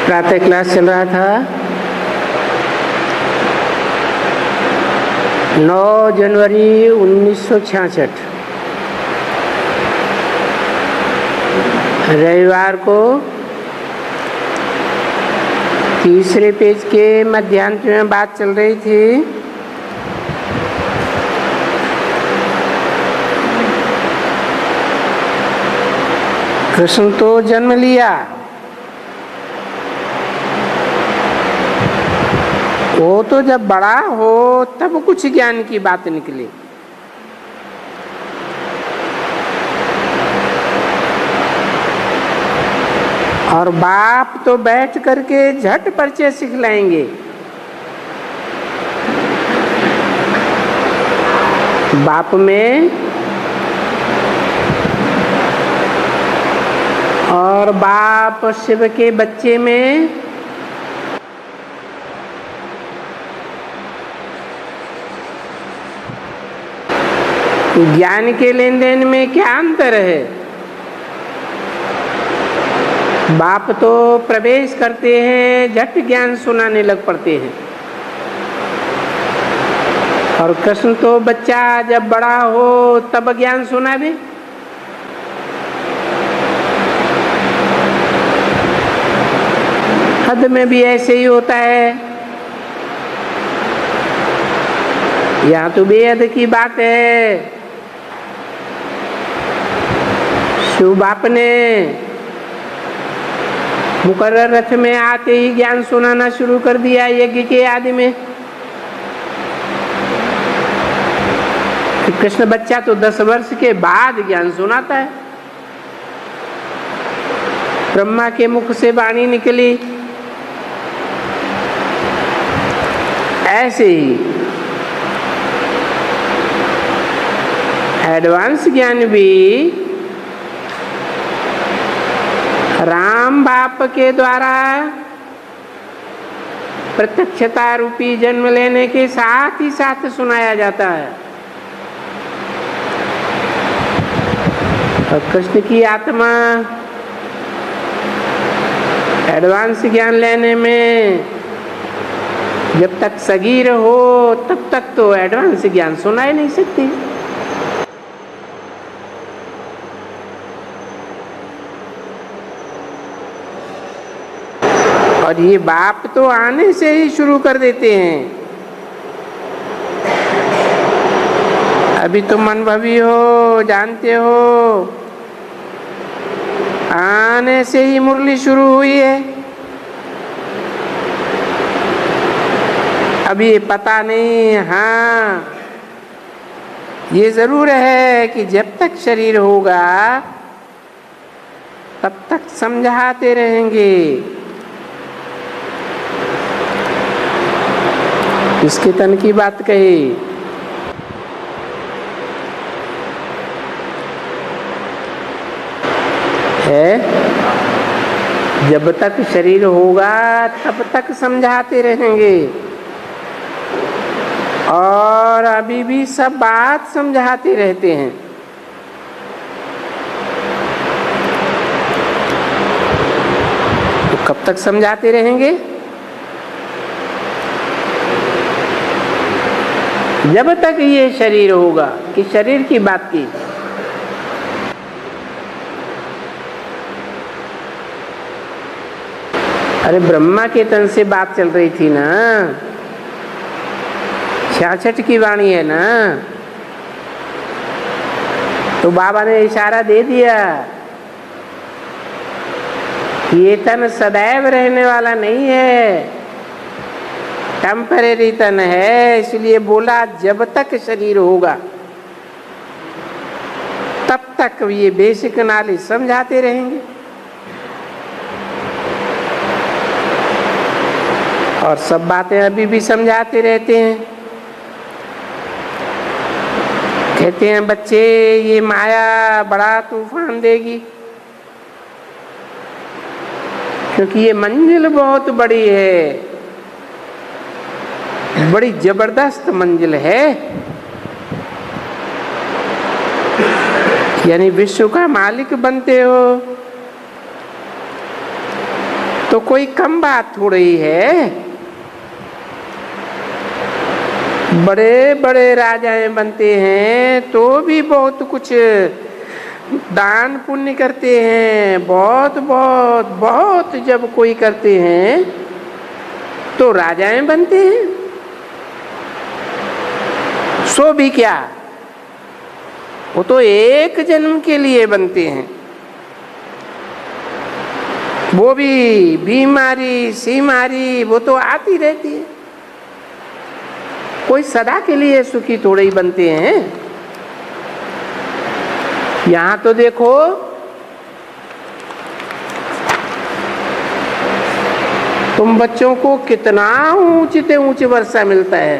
प्रातः क्लास चल रहा था। 9 जनवरी 1966 रविवार को तीसरे पेज के मध्यांत में बात चल रही थी। कृष्ण तो जन्म लिया, वो तो जब बड़ा हो तब कुछ ज्ञान की बात निकली। और बाप तो बैठ करके झट परिचय सिखलाएंगे। बाप में और बाप शिव के बच्चे में ज्ञान के लेन देन में क्या अंतर है? बाप तो प्रवेश करते हैं, झट ज्ञान सुनाने लग पड़ते हैं। और कृष्ण तो बच्चा जब बड़ा हो तब ज्ञान सुनावे। हद में भी ऐसे ही होता है। यहाँ तो बेहद की बात है। शिव बाप ने मुकर्रर रथ में आते ही ज्ञान सुनाना शुरू कर दिया यज्ञ के आदि में। कृष्ण बच्चा तो 10 वर्ष के बाद ज्ञान सुनाता है। ब्रह्मा के मुख से वाणी निकली। ऐसे ही एडवांस ज्ञान भी राम बाप के द्वारा प्रत्यक्षता रूपी जन्म लेने के साथ ही साथ सुनाया जाता है। और कृष्ण की आत्मा एडवांस ज्ञान लेने में जब तक सगीर हो तब तक तो एडवांस ज्ञान सुना ही नहीं सकती। और ये बाप तो आने से ही शुरू कर देते हैं। अभी तो मनभवी हो, जानते हो, आने से ही मुरली शुरू हुई है। अभी ये पता नहीं। हाँ, ये जरूर है कि जब तक शरीर होगा तब तक समझाते रहेंगे। किसके तन की बात कही? है जब तक शरीर होगा तब तक समझाते रहेंगे। और अभी भी सब बात समझाते रहते हैं। तो कब तक समझाते रहेंगे? जब तक ये शरीर होगा। कि शरीर की बात की। अरे ब्रह्मा के तन से बात चल रही थी ना। 66 की वाणी है ना। तो बाबा ने इशारा दे दिया कि ये तन सदैव रहने वाला नहीं है, टेम्परेरी तन है। इसलिए बोला जब तक शरीर होगा तब तक ये बेसिक नॉलेज समझाते रहेंगे। और सब बातें अभी भी समझाते रहते हैं। कहते हैं बच्चे ये माया बड़ा तूफान देगी, क्योंकि ये मंजिल बहुत बड़ी है, बड़ी जबरदस्त मंजिल है। यानी विश्व का मालिक बनते हो तो कोई कम बात थोड़ी है। बड़े बड़े राजाएं बनते हैं तो भी बहुत कुछ दान पुण्य करते हैं, बहुत बहुत बहुत जब कोई करते हैं तो राजाएं बनते हैं। सो भी क्या, वो तो एक जन्म के लिए बनते हैं। वो भी बीमारी सीमारी वो तो आती रहती है, कोई सदा के लिए सुखी थोड़े ही बनते हैं। यहां तो देखो तुम बच्चों को कितना ऊंचे से ऊंचे वर्षा मिलता है।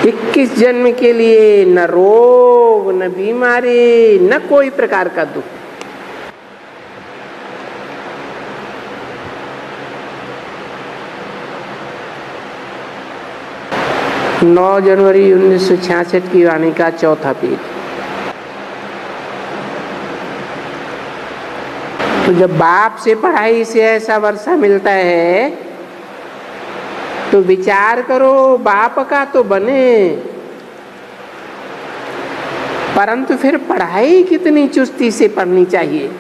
21 जन्म के लिए न रोग न बीमारी न कोई प्रकार का दुख। नौ जनवरी 1966 की वाणी का चौथा पेज। तो जब बाप से पढ़ाई से ऐसा वर्षा मिलता है तो विचार करो, बाप का तो बने, परंतु फिर पढ़ाई कितनी चुस्ती से पढ़नी चाहिए।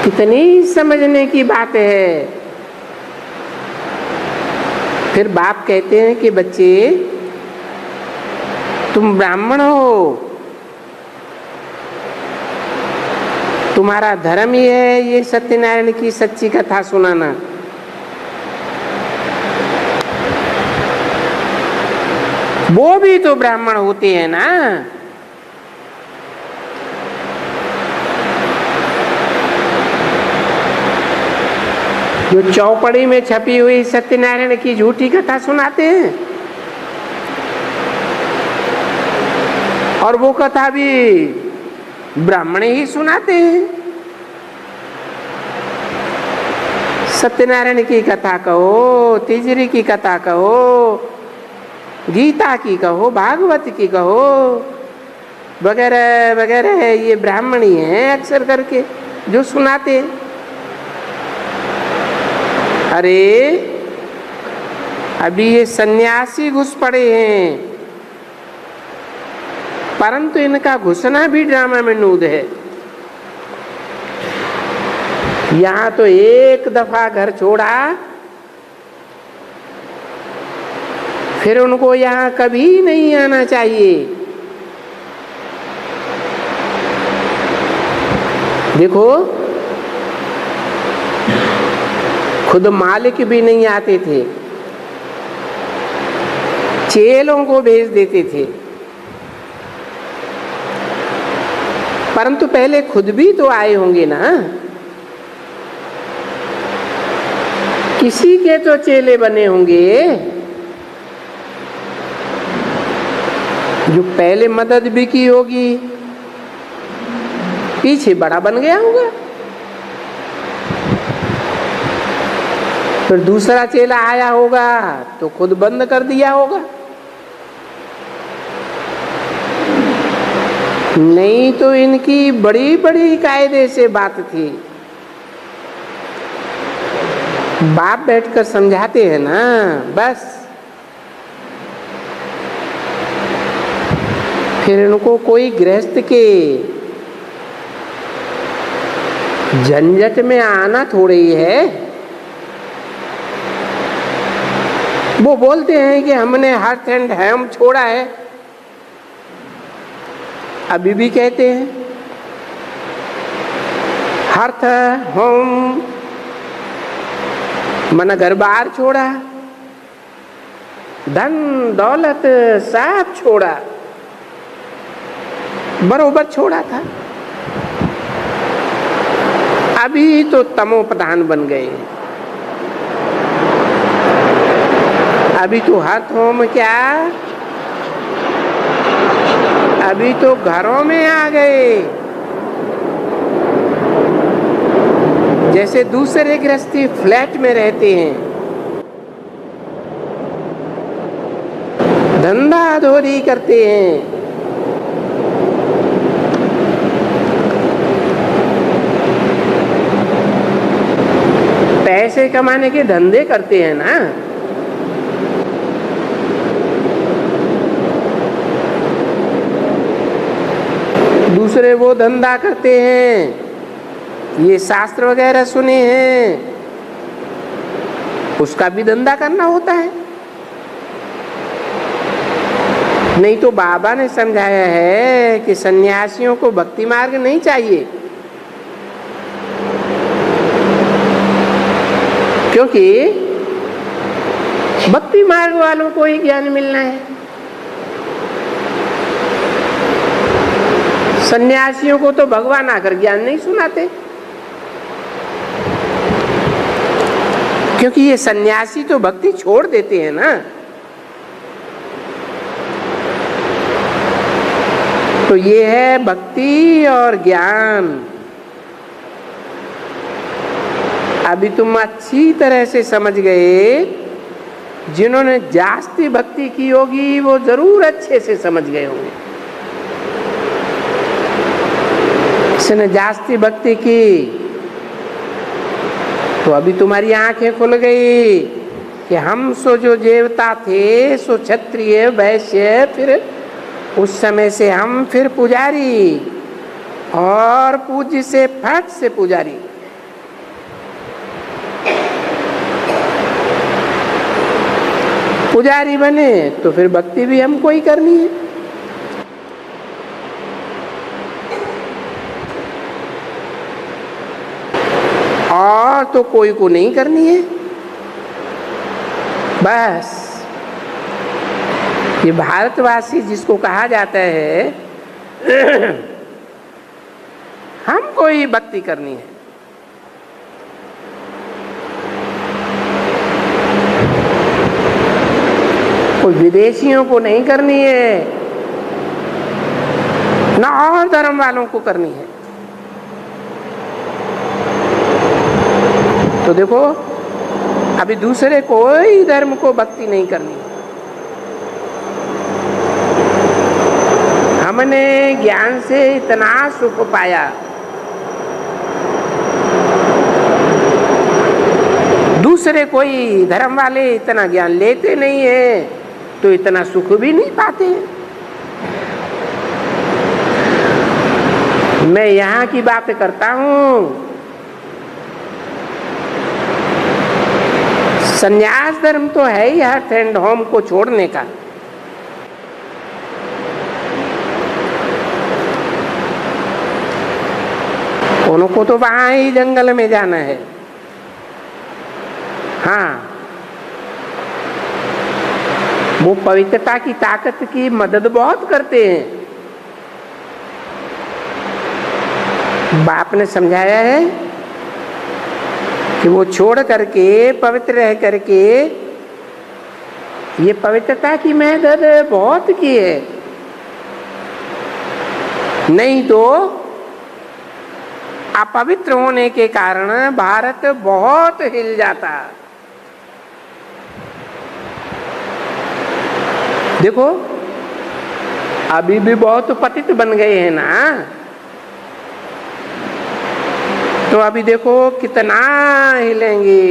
कितनी समझने की बात है। फिर बाप कहते हैं कि बच्चे तुम ब्राह्मण हो, तुम्हारा धर्म ही है ये सत्यनारायण की सच्ची कथा सुनाना। वो भी तो ब्राह्मण होते हैं ना। जो चौपड़ी में छपी हुई सत्यनारायण की झूठी कथा सुनाते हैं, और वो कथा भी ब्राह्मण ही सुनाते हैं। सत्यनारायण की कथा कहो, तिजरी की कथा कहो, गीता की कहो, भागवत की कहो, वगैरह वगैरह, ये ब्राह्मण ही हैं अक्सर करके जो सुनाते हैं। अरे अभी ये सन्यासी घुस पड़े हैं, परंतु इनका घुसना भी ड्रामा में नूद है। यहां तो एक दफा घर छोड़ा, फिर उनको यहां कभी नहीं आना चाहिए। देखो खुद मालिक भी नहीं आते थे, चेलों को भेज देते थे, परंतु पहले खुद भी तो आए होंगे ना। किसी के तो चेले बने होंगे जो पहले मदद भी की होगी, पीछे बड़ा बन गया होगा। फिर दूसरा चेला आया होगा तो खुद बंद कर दिया होगा। नहीं तो इनकी बड़ी बड़ी कायदे से बात थी। बाप बैठकर समझाते हैं ना, बस फिर इनको कोई गृहस्थ के झंझट में आना थोड़ी ही है। वो बोलते हैं कि हमने हर्थ एंड हेम छोड़ा है, अभी भी कहते हैं हर्थ होम मन घर बार छोड़ा, धन दौलत सब छोड़ा, बरोबर छोड़ा था। अभी तो तमो प्रधान बन गए। अभी तो हर्थ होम क्या, अभी तो घरों में आ गए। जैसे दूसरे गृहस्थी फ्लैट में रहते हैं, धंधा धोरी करते हैं, पैसे कमाने के धंधे करते हैं ना, दूसरे वो धंधा करते हैं, ये शास्त्र वगैरह सुने हैं, उसका भी धंधा करना होता है। नहीं तो बाबा ने समझाया है कि सन्यासियों को भक्ति मार्ग नहीं चाहिए, क्योंकि भक्ति मार्ग वालों को ही ज्ञान मिलना है। सन्यासियों को तो भगवान आकर ज्ञान नहीं सुनाते, क्योंकि ये सन्यासी तो भक्ति छोड़ देते हैं ना। तो ये है भक्ति और ज्ञान। अभी तुम अच्छी तरह से समझ गए, जिन्होंने जास्ती भक्ति की होगी वो जरूर अच्छे से समझ गए होंगे। जिसने जास्ती भक्ति की तो अभी तुम्हारी आंखें खुल गई कि हम सो जो देवता थे सो क्षत्रिय वैश्य, फिर उस समय से हम फिर पुजारी, और पूज्य से फट से पुजारी। पुजारी बने तो फिर भक्ति भी हमको ही करनी है। और तो कोई को नहीं करनी है। बस ये भारतवासी जिसको कहा जाता है हमको ही भक्ति करनी है। कोई विदेशियों को नहीं करनी है, ना और धर्म वालों को करनी है। तो देखो अभी दूसरे कोई धर्म को भक्ति नहीं करनी। हमने ज्ञान से इतना सुख पाया, दूसरे कोई धर्म वाले इतना ज्ञान लेते नहीं है तो इतना सुख भी नहीं पाते। मैं यहाँ की बात करता हूँ। संन्यास धर्म तो है ही हर्थ एंड होम को छोड़ने का। उनको तो वहां ही जंगल में जाना है। हाँ, वो पवित्रता की ताकत की मदद बहुत करते हैं। बाप ने समझाया है कि वो छोड़ करके पवित्र रह करके ये पवित्रता की मदद बहुत की है। नहीं तो अपवित्र होने के कारण भारत बहुत हिल जाता। देखो अभी भी बहुत पतित बन गए हैं ना। तो अभी देखो कितना हिलेंगे,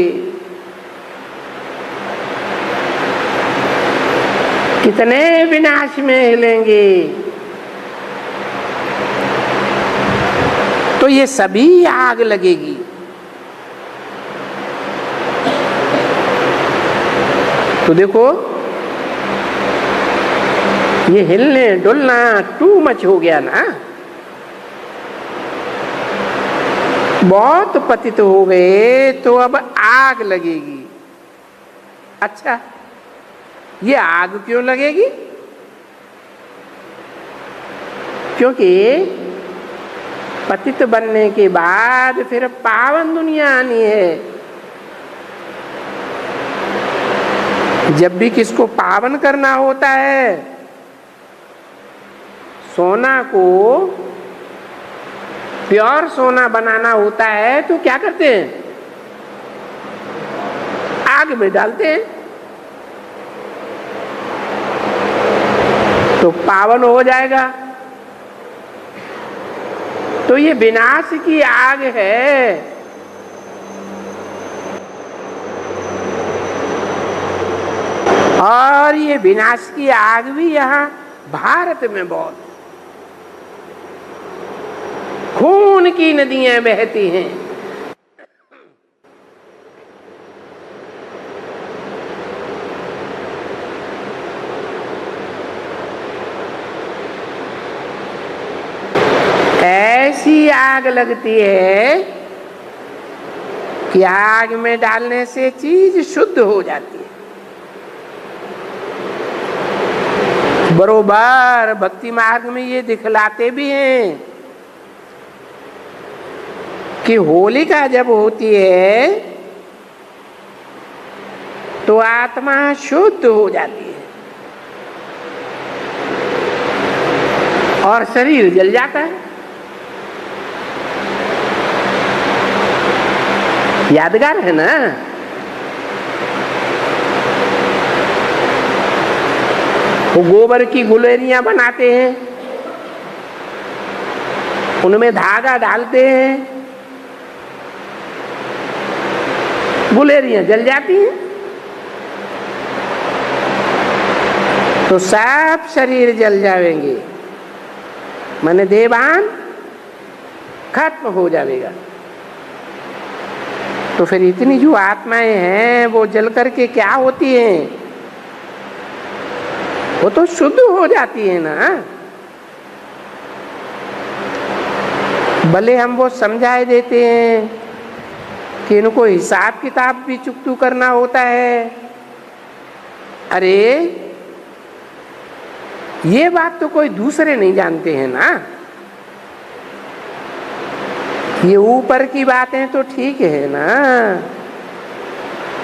कितने विनाश में हिलेंगे। तो ये सभी आग लगेगी। तो देखो ये हिलने डुलना टू मच हो गया ना, बहुत पतित हो गए तो अब आग लगेगी। अच्छा, ये आग क्यों लगेगी? क्योंकि पतित बनने के बाद फिर पावन दुनिया आनी है। जब भी किसको पावन करना होता है, सोना को प्योर सोना बनाना होता है तो क्या करते हैं? आग में डालते हैं तो पावन हो जाएगा। तो ये विनाश की आग है। और ये विनाश की आग भी यहाँ भारत में बहुत, खून की नदियां बहती हैं। ऐसी आग लगती है कि आग में डालने से चीज शुद्ध हो जाती है। बरोबर भक्ति मार्ग में ये दिखलाते भी हैं कि होलिका जब होती है तो आत्मा शुद्ध हो जाती है और शरीर जल जाता है। यादगार है ना। वो गोबर की गुलेरियां बनाते हैं, उनमें धागा डालते हैं, गुलेरियां जल जाती हैं तो सब शरीर जल जाएंगे, माने देवान खत्म हो जाएगा। तो फिर इतनी जो आत्माएं हैं वो जल करके क्या होती हैं? वो तो शुद्ध हो जाती है ना। भले हम वो समझाए देते हैं कि इनको हिसाब किताब भी चुकतू करना होता है। अरे ये बात तो कोई दूसरे नहीं जानते हैं ना। ये ऊपर की बातें तो ठीक है ना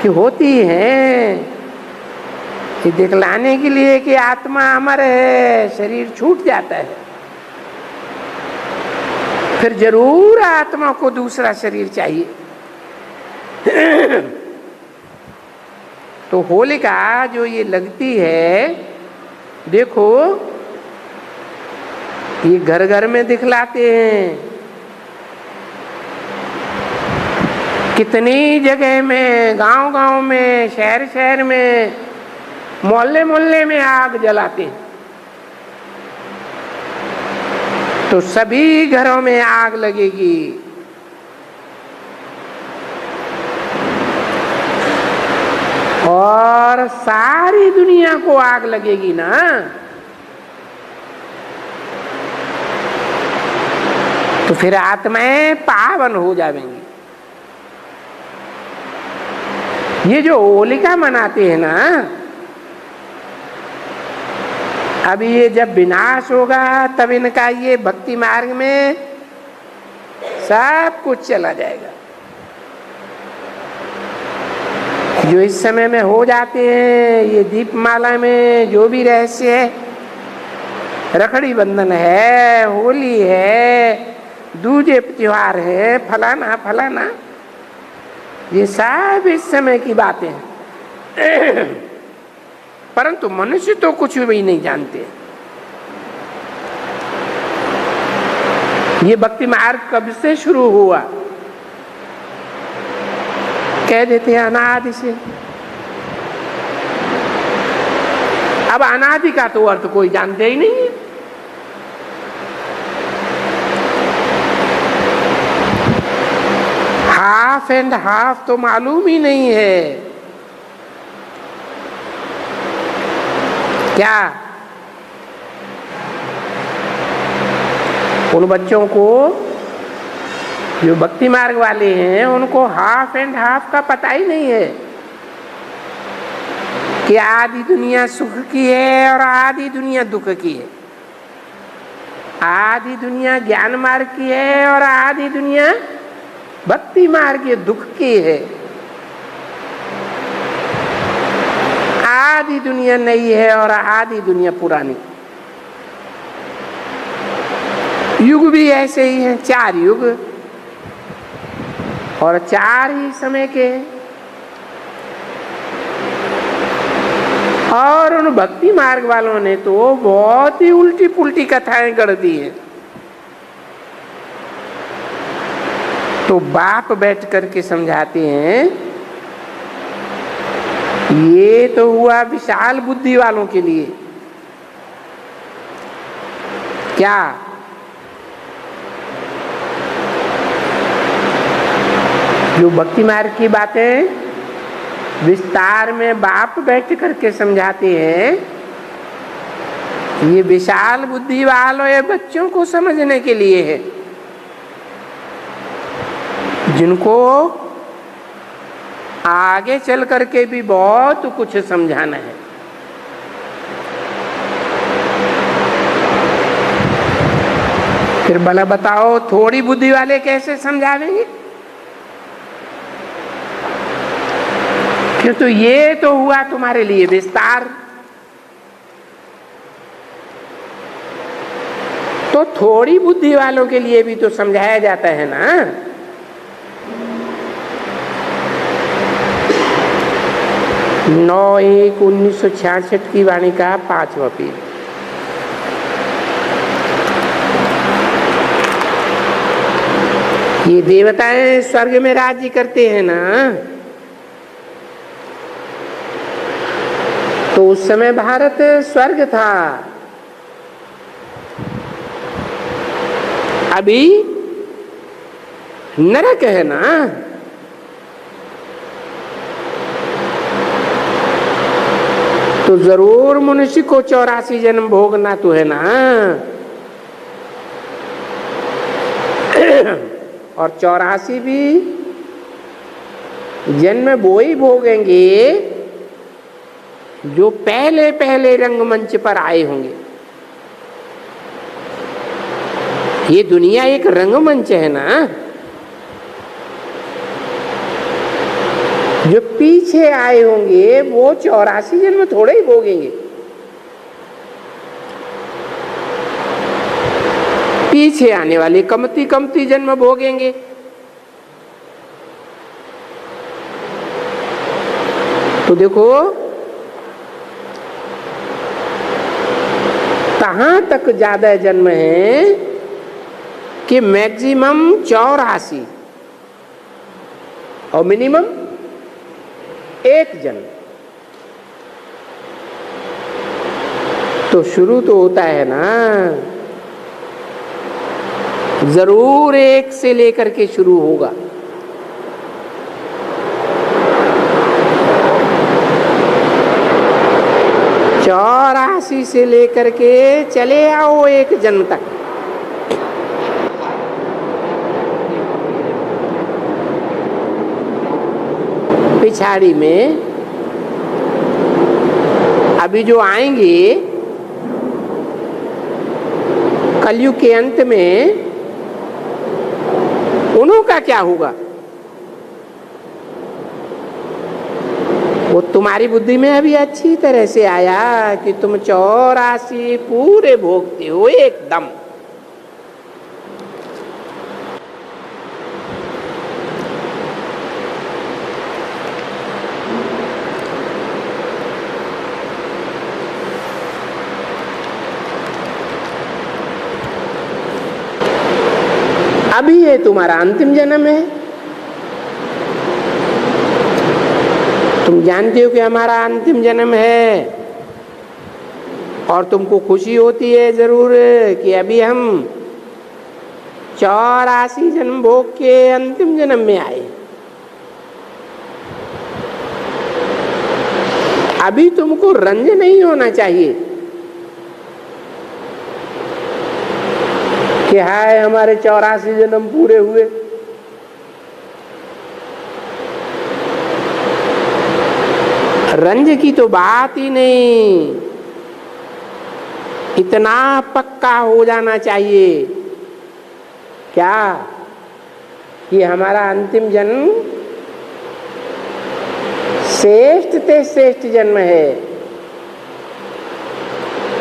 कि होती हैं, ये दिखलाने के लिए कि आत्मा अमर है, शरीर छूट जाता है, फिर जरूर आत्मा को दूसरा शरीर चाहिए। तो होलिका जो ये लगती है, देखो ये घर घर में दिखलाते हैं, कितनी जगह में, गांव गांव में, शहर शहर में, मोहल्ले मोहल्ले में आग जलाते हैं। तो सभी घरों में आग लगेगी। और सारी दुनिया को आग लगेगी ना। तो फिर आत्माएं पावन हो जाएंगी। ये जो होलिका मनाते हैं ना, अब ये जब विनाश होगा तब इनका ये भक्ति मार्ग में सब कुछ चला जाएगा। जो इस समय में हो जाते हैं, ये दीपमाला में जो भी रहस्य है, रखड़ी बंधन है, होली है, दूजे त्योहार है, फलाना फलाना, ये सब इस समय की बातें हैं। परंतु मनुष्य तो कुछ भी नहीं जानते। ये भक्ति मार्ग कब से शुरू हुआ? कह देते हैं अनादि से। अब अनादि का तो अर्थ कोई जानते ही नहीं है। हाफ एंड हाफ तो मालूम ही नहीं है। क्या उन बच्चों को जो भक्ति मार्ग वाले हैं उनको हाफ एंड हाफ का पता ही नहीं है कि आधी दुनिया सुख की है और आधी दुनिया दुख की है, आधी दुनिया ज्ञान मार्ग की है और आधी दुनिया भक्ति मार्ग के दुख की है, आधी दुनिया नई है और आधी दुनिया पुरानी। युग भी ऐसे ही हैं, 4 युग और 4 ही समय के। और उन भक्ति मार्ग वालों ने तो बहुत ही उल्टी पुल्टी कथाएं गढ़ दी हैं। तो बाप बैठ करके समझाते हैं ये तो हुआ विशाल बुद्धि वालों के लिए। क्या जो भक्ति मार्ग की बातें विस्तार में बाप बैठ करके समझाते हैं, ये विशाल बुद्धि वालों ये बच्चों को समझने के लिए है, जिनको आगे चल करके भी बहुत कुछ समझाना है। फिर भला बताओ थोड़ी बुद्धि वाले कैसे समझावेंगे? क्यों, तो ये तो हुआ तुम्हारे लिए विस्तार। तो थोड़ी बुद्धि वालों के लिए भी तो समझाया जाता है ना। 9/1/1966 की वाणी का 5वां पेज। ये देवताएं स्वर्ग में राज्य करते हैं ना, तो उस समय भारत स्वर्ग था। अभी नरक है ना। तो जरूर मनुष्य को 84 जन्म भोगना तो है ना। और 84 भी जन्म वो ही भोगेंगे जो पहले पहले रंगमंच पर आए होंगे। ये दुनिया एक रंगमंच है ना। जो पीछे आए होंगे वो 84 जन्म थोड़े ही भोगेंगे। पीछे आने वाले कमती कमती जन्म भोगेंगे। तो देखो कहां तक ज्यादा जन्म है कि मैक्सिमम 84 और मिनिमम 1 जन्म। तो शुरू तो होता है ना, जरूर 1 से लेकर के शुरू होगा। चौरासी से लेकर के चले आओ 1 जन्म तक। पिछाड़ी में अभी जो आएंगे कलयुग के अंत में, उन्हों का क्या होगा? वो तुम्हारी बुद्धि में अभी अच्छी तरह से आया कि तुम 84 पूरे भोगते हो एकदम। अभी ये तुम्हारा अंतिम जन्म है। तुम जानते हो कि हमारा अंतिम जन्म है और तुमको खुशी होती है जरूर कि अभी हम 84 जन्म भोग के अंतिम जन्म में आए। अभी तुमको रंज नहीं होना चाहिए कि हाय हमारे 84 जन्म पूरे हुए। रंज की तो बात ही नहीं, इतना पक्का हो जाना चाहिए क्या कि हमारा अंतिम जन्म श्रेष्ठ से श्रेष्ठ जन्म है,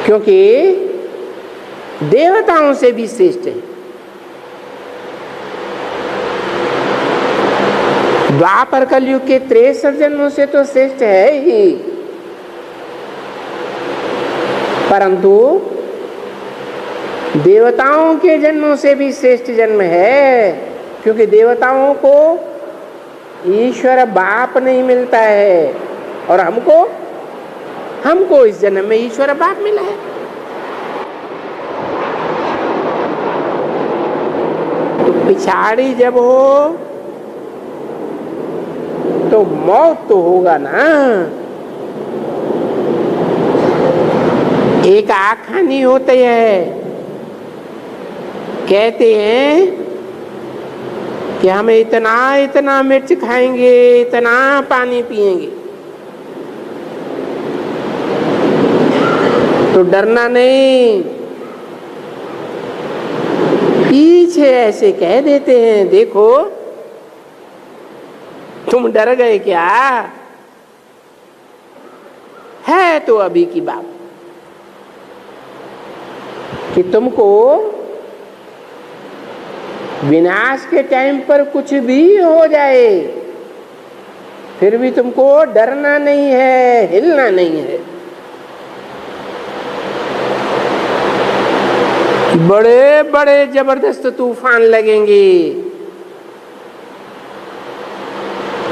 क्योंकि देवताओं से भी श्रेष्ठ है। द्वापर कलयुग के 63 जन्मों से तो श्रेष्ठ है ही, परंतु देवताओं के जन्मों से भी श्रेष्ठ जन्म है, क्योंकि देवताओं को ईश्वर बाप नहीं मिलता है, और हमको इस जन्म में ईश्वर बाप मिला है। तो पिछाड़ी जब हो तो मौत तो होगा ना। एक आखानी होती है, कहते हैं कि हम इतना मिर्च खाएंगे, इतना पानी पिएंगे तो डरना नहीं। पीछे ऐसे कह देते हैं, देखो तुम डर गए क्या, है तो अभी की बात कि तुमको विनाश के टाइम पर कुछ भी हो जाए फिर भी तुमको डरना नहीं है, हिलना नहीं है। बड़े बड़े जबरदस्त तूफान लगेंगे,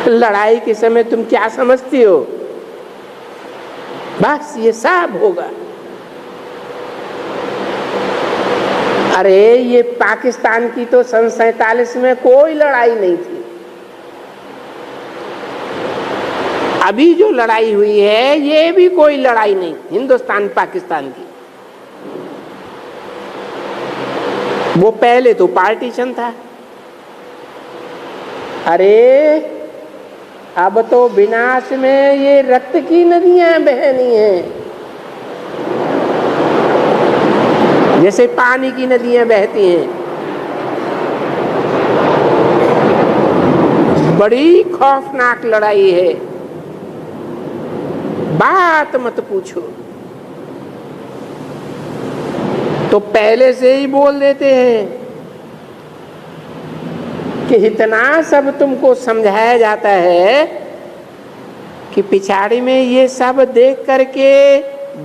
लड़ाई के समय तुम क्या समझती हो, बस ये सब होगा। अरे ये पाकिस्तान की तो सन 47 में कोई लड़ाई नहीं थी। अभी जो लड़ाई हुई है ये भी कोई लड़ाई नहीं, हिंदुस्तान पाकिस्तान की। वो पहले तो पार्टीशन था। अरे अब तो विनाश में ये रक्त की नदियां बहनी हैं, जैसे पानी की नदियां बहती हैं। बड़ी खौफनाक लड़ाई है, बात मत पूछो। तो पहले से ही बोल देते हैं कि इतना सब तुमको समझाया जाता है कि पिछाड़ी में ये सब देख करके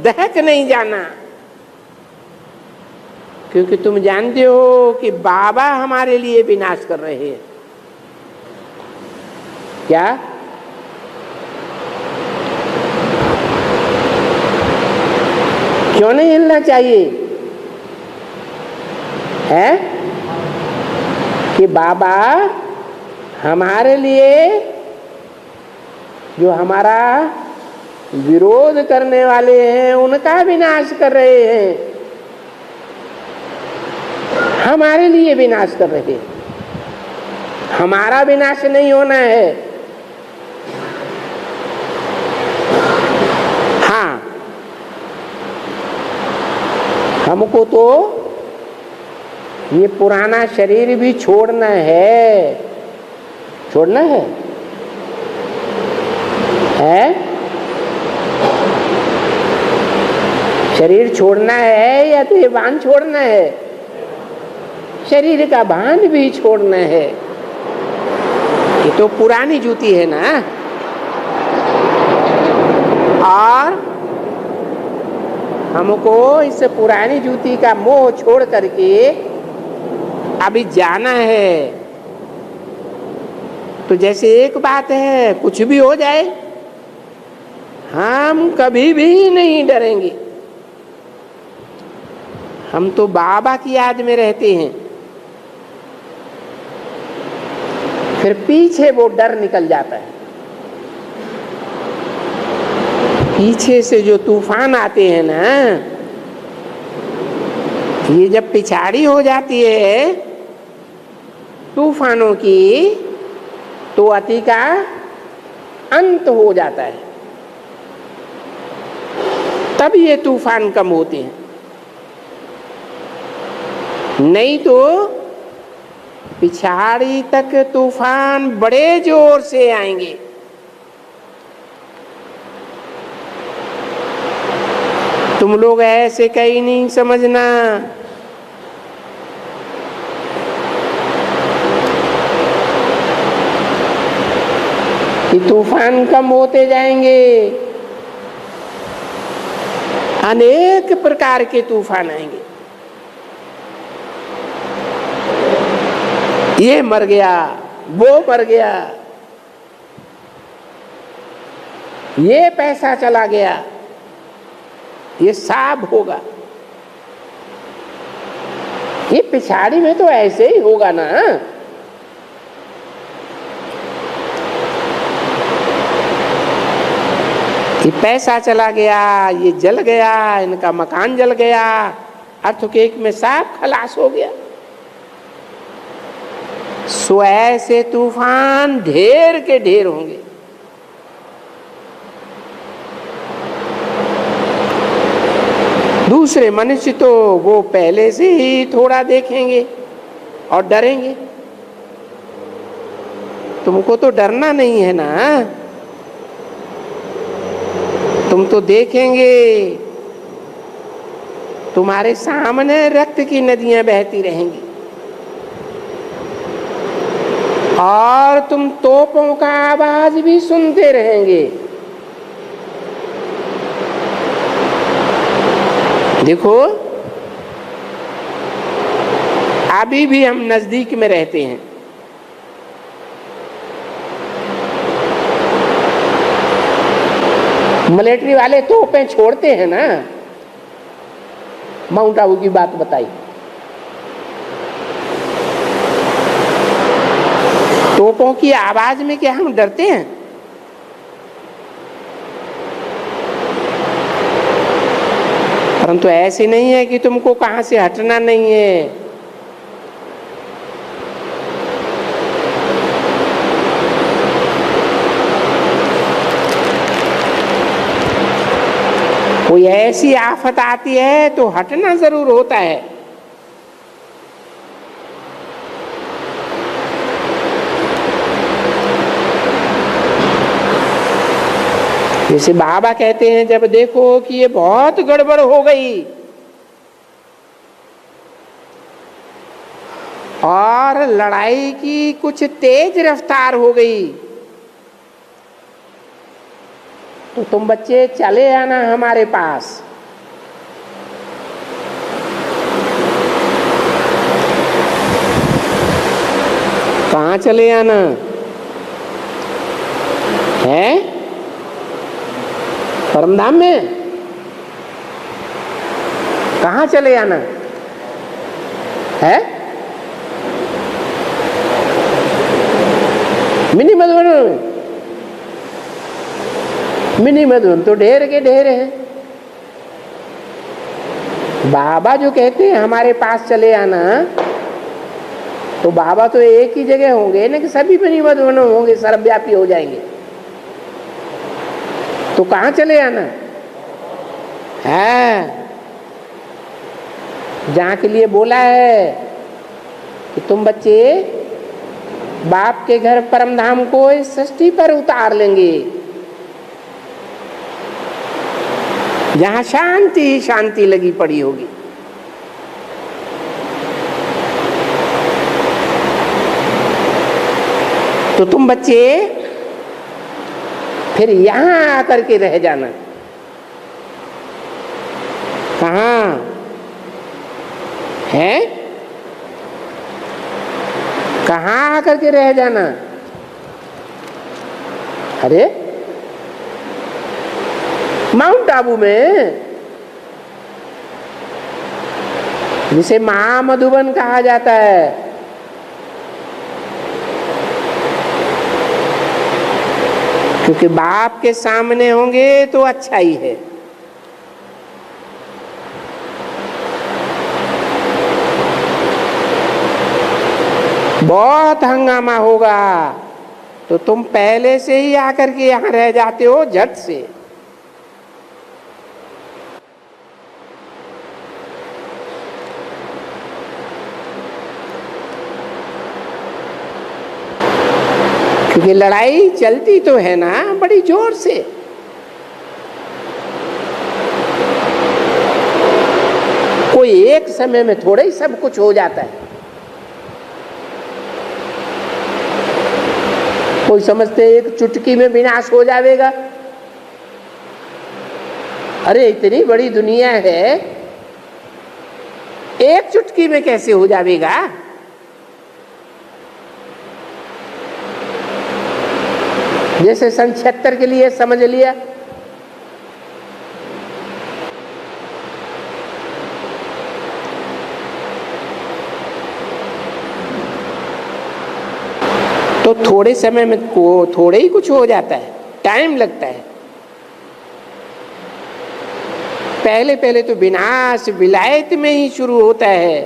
दहक नहीं जाना, क्योंकि तुम जानते हो कि बाबा हमारे लिए विनाश कर रहे हैं। क्या क्यों नहीं हिलना चाहिए है कि बाबा हमारे लिए, जो हमारा विरोध करने वाले हैं उनका विनाश कर रहे हैं, हमारे लिए विनाश कर रहे हैं। हमारा विनाश नहीं होना है। हाँ, हमको तो ये पुराना शरीर भी छोड़ना है। छोड़ना है? शरीर छोड़ना है या देहभान छोड़ना है? शरीर का भान भी छोड़ना है। ये तो पुरानी जूती है ना। और हमको इस पुरानी जूती का मोह छोड़ करके अभी जाना है। तो जैसे एक बात है, कुछ भी हो जाए हम कभी भी नहीं डरेंगे। हम तो बाबा की याद में रहते हैं। फिर पीछे वो डर निकल जाता है। पीछे से जो तूफान आते हैं ना, ये जब पिछाड़ी हो जाती है तूफानों की, तो अति का अंत हो जाता है। तब ये तूफान कम होते हैं, नहीं तो पिछाड़ी तक तूफान बड़े जोर से आएंगे। तुम लोग ऐसे कहीं नहीं समझना कि तूफान कम होते जाएंगे। अनेक प्रकार के तूफान आएंगे। ये मर गया, वो मर गया, ये पैसा चला गया, ये साब होगा, ये पिछाड़ी में तो ऐसे ही होगा ना। ये पैसा चला गया, ये जल गया, इनका मकान जल गया, अर्थक्वेक में साफ खलास हो गया। सो ऐसे तूफान ढेर के ढेर होंगे। दूसरे मनुष्य तो वो पहले से ही थोड़ा देखेंगे और डरेंगे। तुमको तो डरना नहीं है ना, तुम तो देखेंगे, तुम्हारे सामने रक्त की नदियां बहती रहेंगी और तुम तोपों का आवाज भी सुनते रहेंगे। देखो, अभी भी हम नजदीक में रहते हैं, मिलिट्री वाले तोपें छोड़ते हैं ना। माउंट आबू की बात बताई, तोपों की आवाज में क्या हम डरते हैं? परंतु ऐसे नहीं है कि तुमको कहां से हटना नहीं है। कोई ऐसी आफत आती है तो हटना जरूर होता है। जैसे बाबा कहते हैं, जब देखो कि ये बहुत गड़बड़ हो गई और लड़ाई की कुछ तेज रफ्तार हो गई, तो तुम बच्चे चले आना हमारे पास। कहाँ चले आना है? परमधाम में? कहाँ चले आना है? मिनी मधुबन में? मिनी मधुबन तो ढेर के ढेर है। बाबा जो कहते हैं हमारे पास चले आना, तो बाबा तो एक ही जगह होंगे ना कि सभी मिनी मधुबन होंगे, सर्वव्यापी हो जाएंगे। तो कहाँ चले आना है? जहाँ के लिए बोला है कि तुम बच्चे बाप के घर परमधाम को इस सृष्टि पर उतार लेंगे, जहाँ शांति ही शांति लगी पड़ी होगी। तो तुम बच्चे फिर यहां आकर के रह जाना। कहाँ है? कहाँ आकर के रह जाना? अरे माउंट आबू में, जिसे महामधुबन कहा जाता है। क्योंकि बाप के सामने होंगे तो अच्छा ही है। बहुत हंगामा होगा तो तुम पहले से ही आकर के यहाँ रह जाते हो झट से। क्योंकि लड़ाई चलती तो है ना बड़ी जोर से। कोई एक समय में थोड़ा ही सब कुछ हो जाता है। कोई समझते एक चुटकी में विनाश हो जाएगा। अरे इतनी बड़ी दुनिया है, एक चुटकी में कैसे हो जाएगा? जैसे सन 76 के लिए समझ लिया तो थोड़े समय में थोड़े ही कुछ हो जाता है, टाइम लगता है। पहले पहले तो विनाश विलायत में ही शुरू होता है।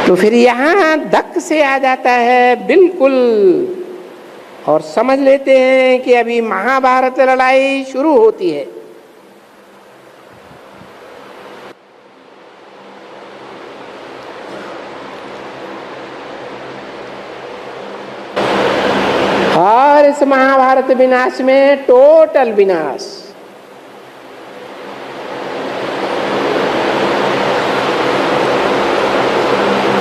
तो फिर यहाँ धक से आ जाता है बिल्कुल, और समझ लेते हैं कि अभी महाभारत लड़ाई शुरू होती है। और इस महाभारत विनाश में टोटल विनाश,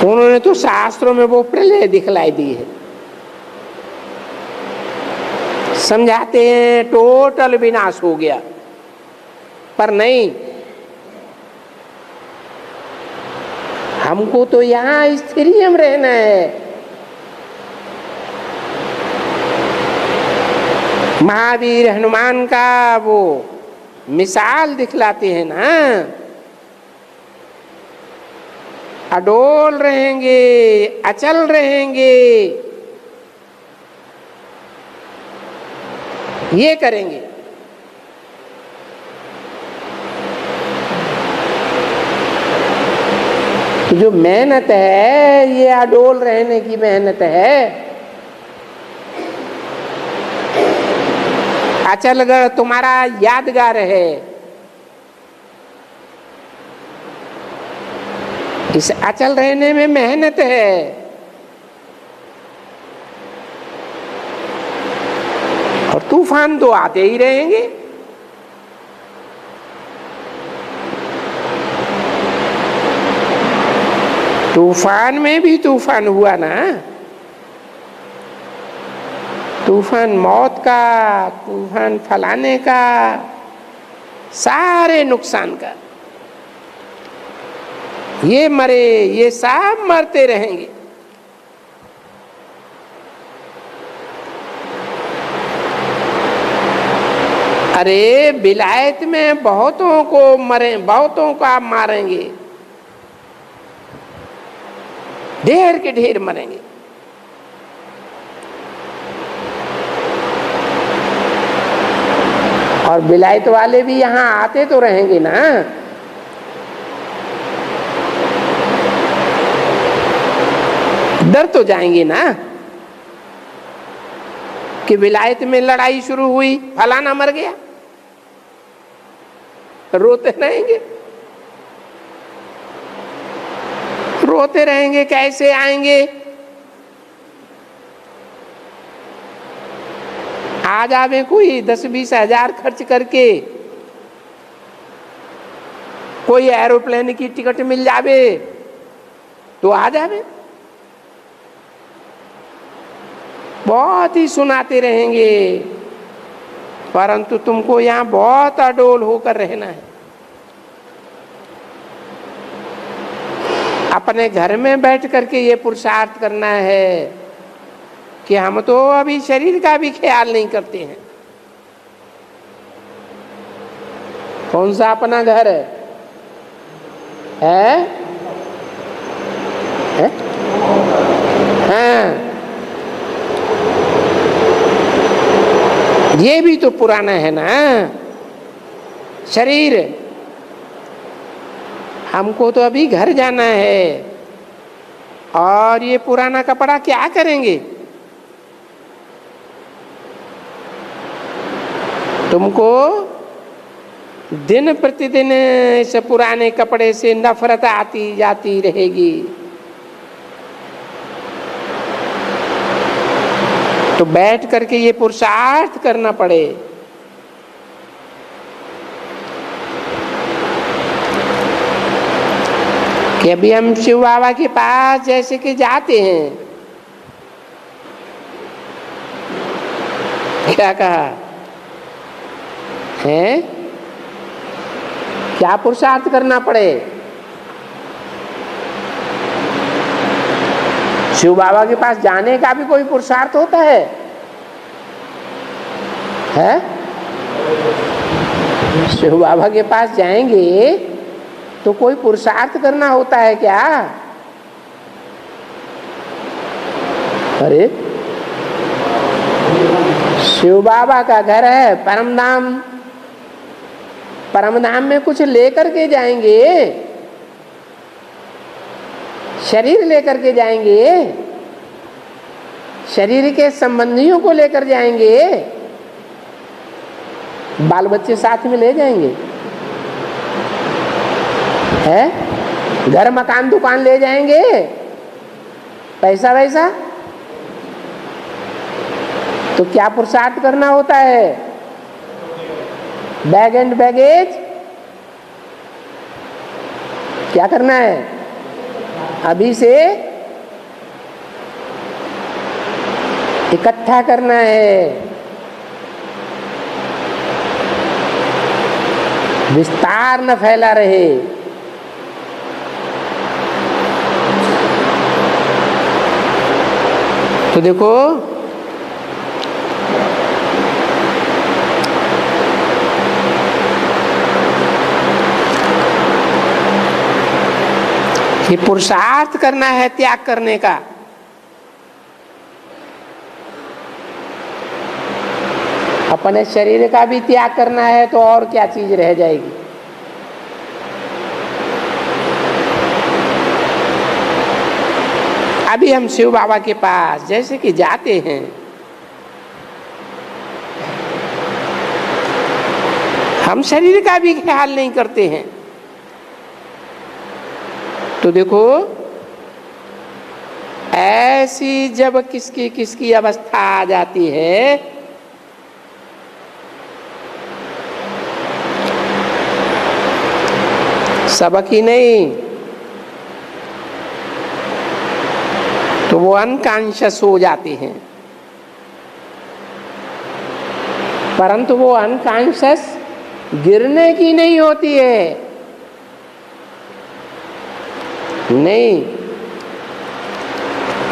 उन्होंने तो शास्त्रों में वो प्रलय दिखलाई दी है, समझाते हैं टोटल विनाश हो गया, पर नहीं, हमको तो यहाँ स्थिरियम रहना है। महावीर हनुमान का वो मिसाल दिखलाते हैं ना, अडोल रहेंगे, अचल रहेंगे, ये करेंगे। जो मेहनत है ये अडोल रहने की मेहनत है। अचलगढ़ तुम्हारा यादगार है। इस अचल रहने में मेहनत है। और तूफान तो आते ही रहेंगे। तूफान में भी तूफान हुआ ना, तूफान मौत का, तूफान फलाने का, सारे नुकसान का। ये मरे, ये सब मरते रहेंगे। अरे विलायत में बहुतों को मरे, बहुतों को आप मारेंगे, ढेर के ढेर मरेंगे। और विलायत वाले भी यहाँ आते तो रहेंगे ना। डर तो जाएंगे ना कि विलायत में लड़ाई शुरू हुई, फलाना मर गया, रोते रहेंगे, रोते रहेंगे। कैसे आएंगे? आ जावे कोई 10-20 हजार खर्च करके, कोई एरोप्लेन की टिकट मिल जावे तो आ जावे। बहुत ही सुनाते रहेंगे, परंतु तुमको यहाँ बहुत अडोल होकर रहना है। अपने घर में बैठ करके ये पुरुषार्थ करना है कि हम तो अभी शरीर का भी ख्याल नहीं करते हैं। कौन सा अपना घर है? हाँ, ये भी तो पुराना है ना शरीर। हमको तो अभी घर जाना है, और ये पुराना कपड़ा क्या करेंगे? तुमको दिन प्रतिदिन इस पुराने कपड़े से नफरत आती जाती रहेगी। तो बैठ करके ये पुरुषार्थ करना पड़े। कि अभी हम शिव बाबा के पास जैसे कि जाते हैं, क्या कहा है? क्या पुरुषार्थ करना पड़े? शिव बाबा के पास जाने का भी कोई पुरुषार्थ होता है? है? शिव बाबा के पास जाएंगे तो कोई पुरुषार्थ करना होता है क्या? अरे शिव बाबा का घर है परमधाम, परमधाम में कुछ लेकर के जाएंगे, शरीर लेकर के जाएंगे, शरीर के संबंधियों को लेकर जाएंगे, बाल बच्चे साथ में ले जाएंगे, है? घर मकान दुकान ले जाएंगे, पैसा वैसा? तो क्या पुरुषार्थ करना होता है? बैग एंड बैगेज क्या करना है? अभी से इकट्ठा करना है, विस्तार न फैला रहे। तो देखो ये पुरुषार्थ करना है त्याग करने का। अपने शरीर का भी त्याग करना है तो और क्या चीज रह जाएगी? अभी हम शिव बाबा के पास जैसे कि जाते हैं, हम शरीर का भी ख्याल नहीं करते हैं। तो देखो ऐसी जब किसकी किसकी अवस्था आ जाती है, सबकी नहीं, तो वो अनकॉन्शियस हो जाते हैं। परंतु वो अनकॉन्शियस गिरने की नहीं होती है, नहीं,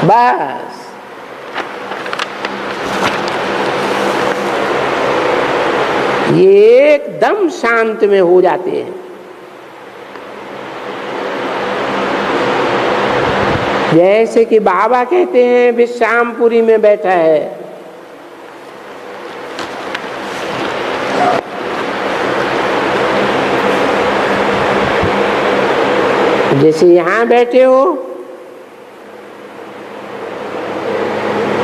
बस ये एकदम शांत में हो जाते हैं। जैसे कि बाबा कहते हैं विश्रामपुरी में बैठा है, जैसे यहां बैठे हो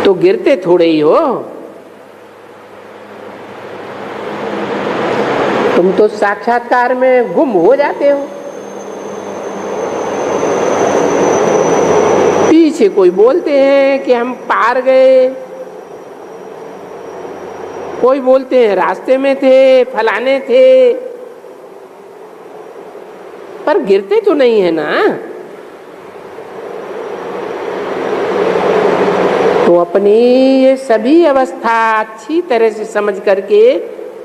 तो गिरते थोड़े ही हो, तुम तो साक्षात्कार में गुम हो जाते हो। पीछे कोई बोलते हैं कि हम पार गए, कोई बोलते हैं रास्ते में थे, फलाने थे, पर गिरते तो नहीं है ना। तो अपनी ये सभी अवस्था अच्छी तरह से समझ करके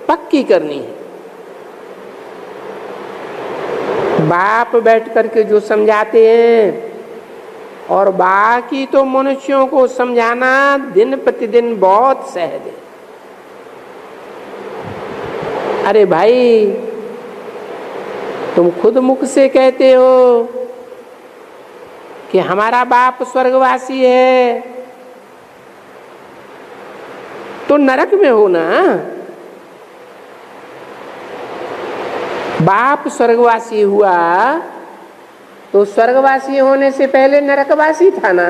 पक्की करनी है। बाप बैठ करके जो समझाते हैं और बाकी तो मनुष्यों को समझाना दिन प्रतिदिन बहुत सहज है। अरे भाई तुम खुद मुख से कहते हो कि हमारा बाप स्वर्गवासी है, तो नरक में हो ना। बाप स्वर्गवासी हुआ तो स्वर्गवासी होने से पहले नरकवासी था ना।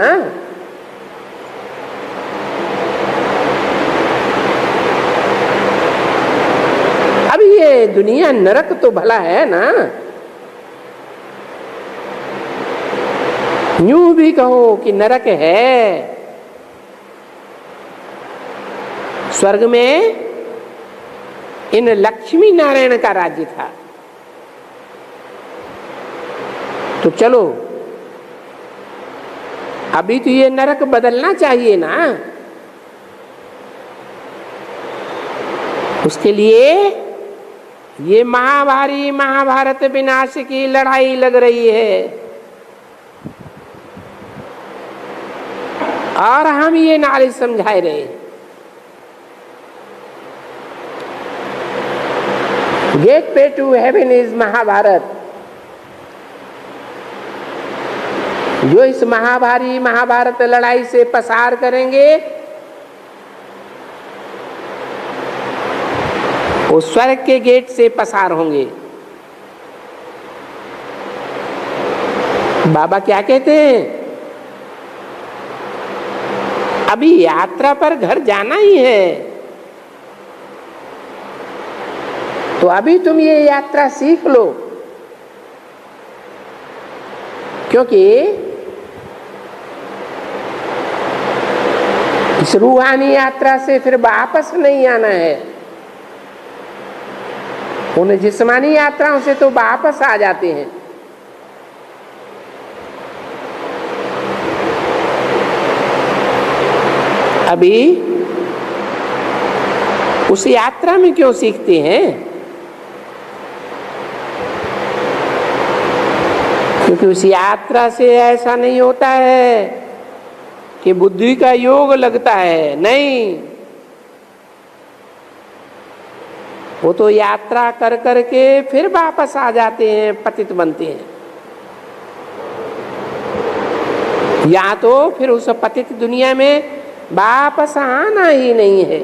अब ये दुनिया नरक तो भला है ना, यूं भी कहो कि नरक है। स्वर्ग में इन लक्ष्मी नारायण का राज्य था। तो चलो अभी तो ये नरक बदलना चाहिए ना। उसके लिए ये महाभारी महाभारत विनाश की लड़ाई लग रही है और हम ये नारे समझाए रहे। गेट पे टू हेवन इज महाभारत। जो इस महाभारत लड़ाई से पसार करेंगे वो स्वर्ग के गेट से पसार होंगे। बाबा क्या कहते हैं, अभी यात्रा पर घर जाना ही है, तो अभी तुम ये यात्रा सीख लो, क्योंकि इस रूहानी यात्रा से फिर वापस नहीं आना है। उन जिस्मानी यात्राओं से तो वापस आ जाते हैं। अभी उस यात्रा में क्यों सीखते हैं? क्योंकि उस यात्रा से ऐसा नहीं होता है कि बुद्धि का योग लगता है, नहीं। वो तो यात्रा कर कर के फिर वापस आ जाते हैं, पतित बनते हैं। या तो फिर उस पतित दुनिया में वापस आना ही नहीं है।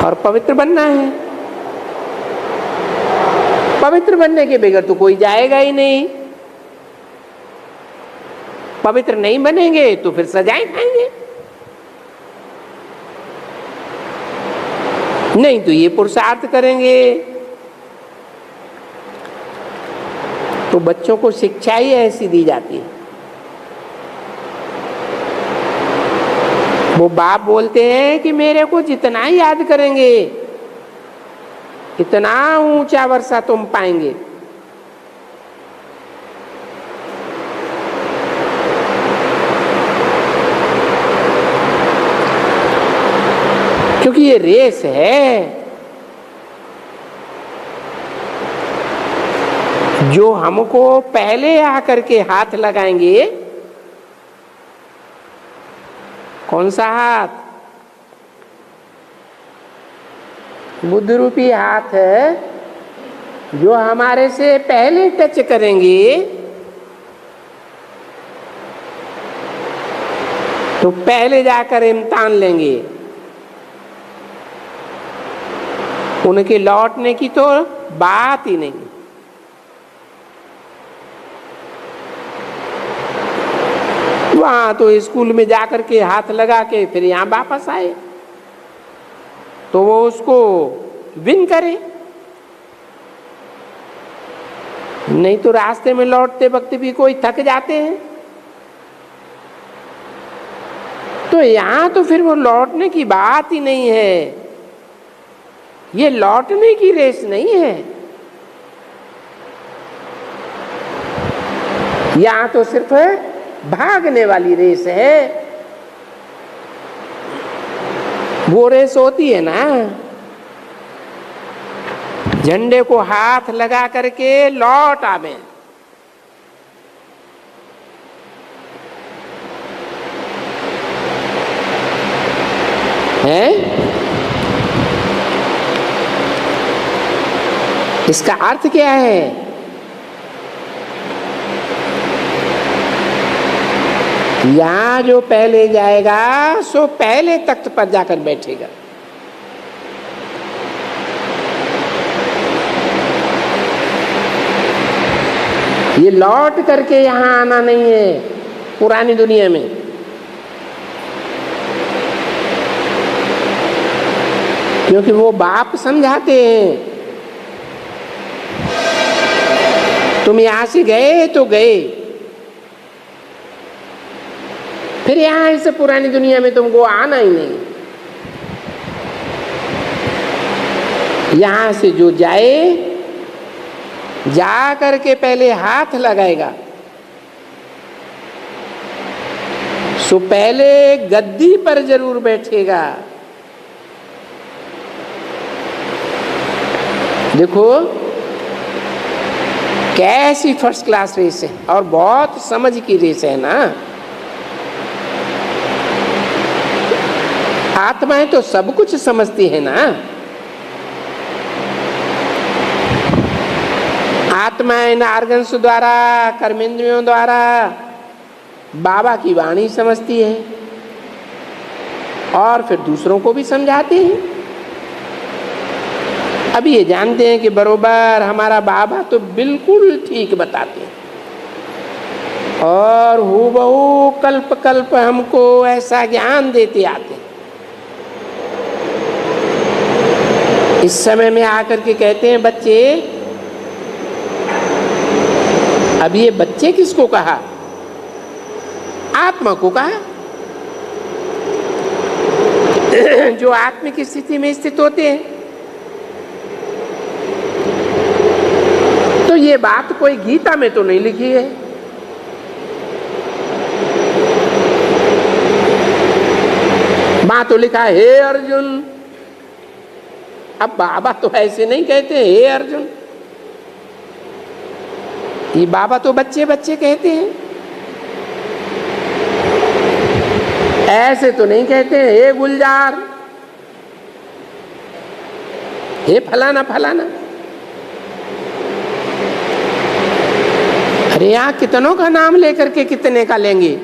और पवित्र बनना है। पवित्र बनने के बगैर तो कोई जाएगा ही नहीं। पवित्र नहीं बनेंगे तो फिर सजाएं खाएंगे, नहीं तो ये पुरुषार्थ करेंगे। तो बच्चों को शिक्षा ही ऐसी दी जाती है। वो बाप बोलते हैं कि मेरे को जितना याद करेंगे इतना ऊंचा वर्षा तुम पाएंगे। क्योंकि ये रेस है जो हमको पहले आकर के हाथ लगाएंगे। कौन सा हाथ? बुद्ध रूपी हाथ है। जो हमारे से पहले टच करेंगे तो पहले जाकर इम्तिहान लेंगे। उनके लौटने की तो बात ही नहीं। वहां तो स्कूल में जाकर के हाथ लगा के फिर यहाँ वापस आए तो वो उसको विन करे, नहीं तो रास्ते में लौटते वक्त भी कोई थक जाते हैं। तो यहाँ तो फिर वो लौटने की बात ही नहीं है। ये लौटने की रेस नहीं है। यहाँ तो सिर्फ भागने वाली रेस है। वो रेस होती है ना, झंडे को हाथ लगा करके लौट आवे। है इसका अर्थ क्या है? यहां जो पहले जाएगा सो पहले तख्त पर जाकर बैठेगा। ये लौट करके यहां आना नहीं है पुरानी दुनिया में। क्योंकि वो बाप समझाते हैं तुम यहां से गए तो गए, फिर यहां इस पुरानी दुनिया में तुमको आना ही नहीं। यहां से जो जाए जा करके पहले हाथ लगाएगा सो पहले गद्दी पर जरूर बैठेगा। देखो कैसी फर्स्ट क्लास रेस है और बहुत समझ की रेस है ना। आत्माएं तो सब कुछ समझती है ना। आत्माएं इन आर्गन्स द्वारा, कर्मेंद्रियों द्वारा बाबा की वाणी समझती है और फिर दूसरों को भी समझाती है। अभी ये जानते हैं कि बरोबर हमारा बाबा तो बिल्कुल ठीक बताते हैं और हूबहू कल्प कल्प हमको ऐसा ज्ञान देते आते हैं। इस समय में आकर के कहते हैं बच्चे, अब ये बच्चे किसको कहा? आत्मा को कहा, जो आत्मिक स्थिति में स्थित होते हैं। तो ये बात कोई गीता में तो नहीं लिखी है, मां तो लिखा है हे अर्जुन। अब बाबा तो ऐसे नहीं कहते हे अर्जुन, ये बाबा तो बच्चे बच्चे कहते हैं, ऐसे तो नहीं कहते हैं हे गुलजार, हे फलाना फलाना। अरे यहां कितनों का नाम लेकर के कितने का लेंगे?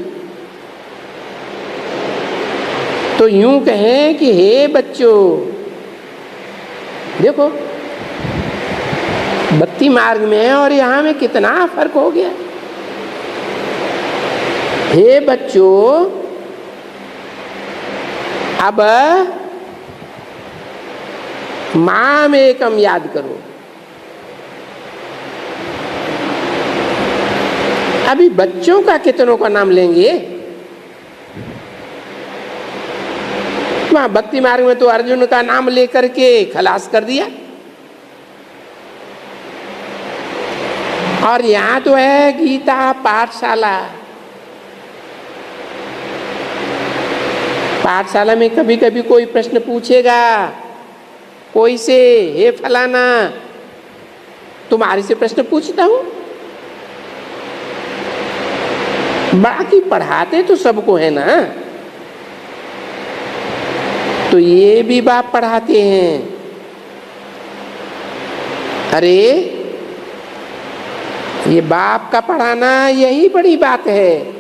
तो यूं कहें कि हे बच्चों, देखो भक्ति मार्ग में और यहां में कितना फर्क हो गया। हे बच्चों, अब माम एकम याद करो। अभी बच्चों का कितनों का नाम लेंगे? वहां भक्ति मार्ग में तो अर्जुन का नाम लेकर के खलास कर दिया, और यहां तो है गीता पाठशाला। पाठशाला में कभी कभी कोई प्रश्न पूछेगा कोई से, हे फलाना तुम्हारे से प्रश्न पूछता हूं। बाकी पढ़ाते तो सबको है ना, तो ये भी बाप पढ़ाते हैं। अरे ये बाप का पढ़ाना यही बड़ी बात है।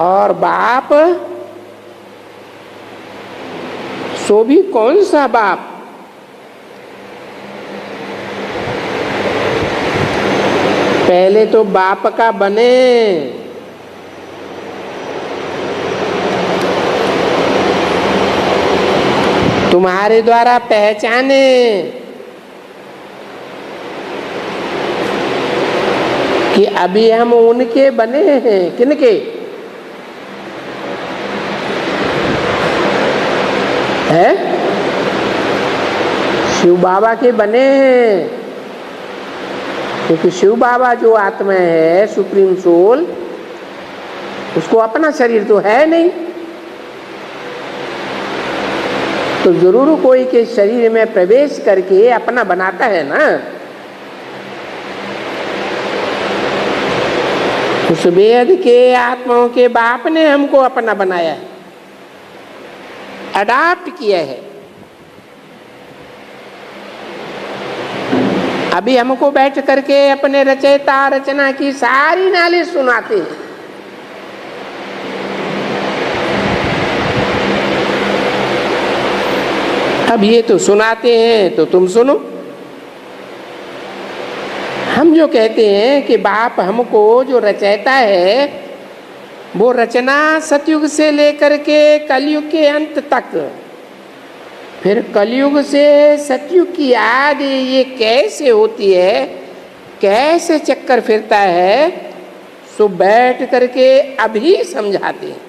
और बाप सो भी कौन सा बाप? पहले तो बाप का बने, तुम्हारे द्वारा पहचाने, कि अभी हम उनके बने हैं। किनके? है शिव बाबा के बने हैं, क्योंकि शिव बाबा जो आत्मा है, सुप्रीम सोल, उसको अपना शरीर तो है नहीं, तो जरूर कोई के शरीर में प्रवेश करके अपना बनाता है ना। उस वेद के आत्माओं के बाप ने हमको अपना बनाया है, अडॉप्ट किया है। अभी हमको बैठ करके अपने रचयिता रचना की सारी नाली सुनाते हैं। अब ये तो सुनाते हैं तो तुम सुनो। हम जो कहते हैं कि बाप हमको जो रचयिता है, वो रचना सतयुग से लेकर के कलयुग के अंत तक, फिर कलयुग से सतयुग की याद ये कैसे होती है, कैसे चक्कर फिरता है, सो बैठ करके अभी समझाते हैं।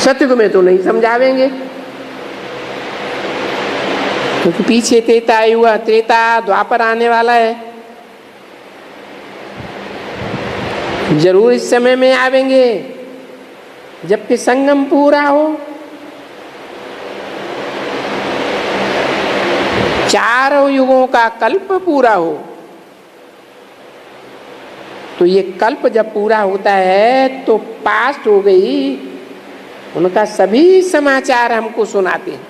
सतयुग में तो नहीं समझावेंगे, क्योंकि पीछे त्रेता युग, त्रेता द्वापर आने वाला है। जरूर इस समय में आवेंगे जबकि संगम पूरा हो, चारों युगों का कल्प पूरा हो। तो ये कल्प जब पूरा होता है तो पास्ट हो गई, उनका सभी समाचार हमको सुनाते हैं,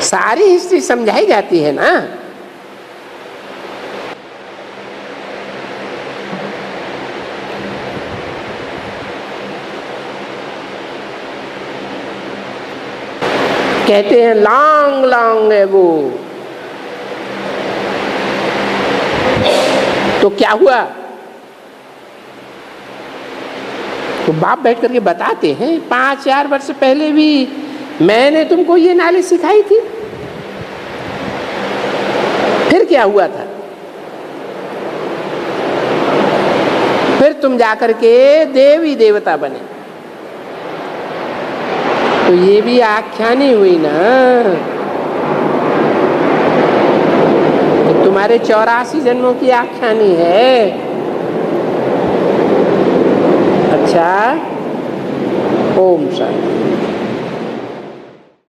सारी हिस्ट्री समझाई जाती है ना। कहते हैं लॉन्ग लॉन्ग एगो। तो क्या हुआ? तो बाप बैठ करके बताते हैं 5-4 वर्ष पहले भी मैंने तुमको ये नॉलेज सिखाई थी। फिर क्या हुआ था? फिर तुम जाकर के देवी देवता बने। तो ये भी आख्यान ही हुई ना। तो तुम्हारे 84 जन्मों की आख्यानी है। अच्छा, ओम शांति।